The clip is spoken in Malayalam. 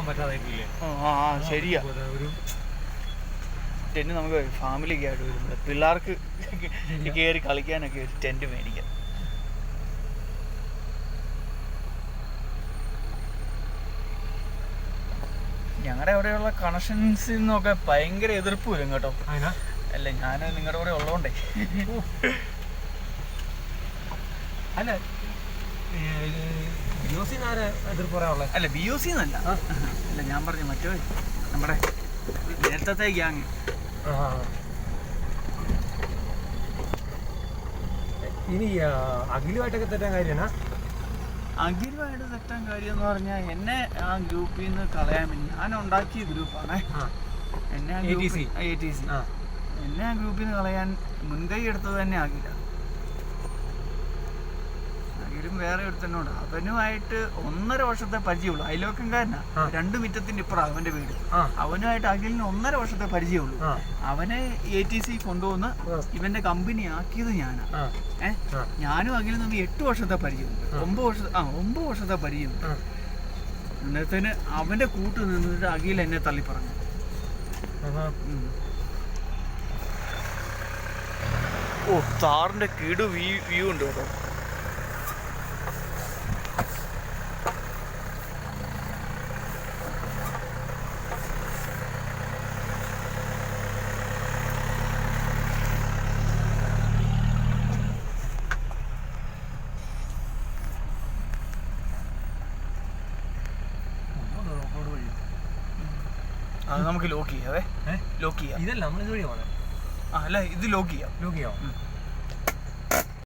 പറ്റാതായിട്ടില്ലേ? ശരിയാ. ടെന്റ് നമുക്ക് ഫാമിലിക്ക് ആയിട്ട് വരുന്നത് പിള്ളേർക്ക് കയറി കളിക്കാനൊക്കെ ഒരു ടെന്റ് മേടിക്കാം. ഞങ്ങളുടെ അവിടെയുള്ള കണക്ഷൻസിൽ നിന്നൊക്കെ ഭയങ്കര എതിർപ്പ് വരും കേട്ടോ. അല്ല, ഞാൻ നിങ്ങളുടെ കൂടെ ഉള്ളതുകൊണ്ടേ. അല്ല, അല്ല ബി ഒ സി എന്നല്ല. അല്ല, ഞാൻ പറഞ്ഞു മറ്റോ നമ്മുടെ നേരത്തെ ഗ്യാങ്. ഇനി അഖിലുമായിട്ടൊക്കെ തെറ്റാൻ കാര്യമാണ്. അഖിലുമായിട്ട് തെറ്റാൻ കാര്യം എന്ന് പറഞ്ഞാൽ എന്നെ ആ ഗ്രൂപ്പിൽ നിന്ന് കളയാൻ വേണ്ടി ഞാൻ ഉണ്ടാക്കിയ ഗ്രൂപ്പാണ്. എന്നെ ആ ഗ്രൂപ്പിൽ നിന്ന് കളയാൻ മുൻകൈ എടുത്തത് തന്നെ അഖില. അഖിലും വേറെ ഒരുത്തനോട് അവനുമായിട്ട് 1.5 വർഷത്തെ പരിചയമുള്ളൂ. അയലോക്കംകാരനാ, 2 മിറ്റത്തിന്റെ ഇപ്പുറം അവന്റെ വീട്. അവനുമായിട്ട് അഖിലിന് 1.5 വർഷത്തെ പരിചയമുള്ളൂ. അവനെ ATC കൊണ്ടുവന്ന് ഇവന്റെ കമ്പനി ആക്കിയത് ഞാനാ. ഞാനും അഖിലും തമ്മിൽ 8 വർഷത്തെ പരിചയമുണ്ട്. 9 വർഷത്തെ പരിചയമുണ്ട്. അന്നേരത്തിന് അവന്റെ കൂട്ട് നിന്നിട്ട് അഖിൽ എന്നെ തള്ളി പറഞ്ഞു. ഓ, താറിന്റെ കിടു വ്യൂ ഉണ്ട് കേട്ടോ. അത് നമുക്ക് ലോക്ക് ചെയ്യാവേ. ലോക്ക് ചെയ്യാം. ഇതല്ല നമ്മൾ ഇതുവഴി പോകണം. അല്ല, ഇത് ലോക്ക് ചെയ്യാം. ലോക്ക് ചെയ്യാം.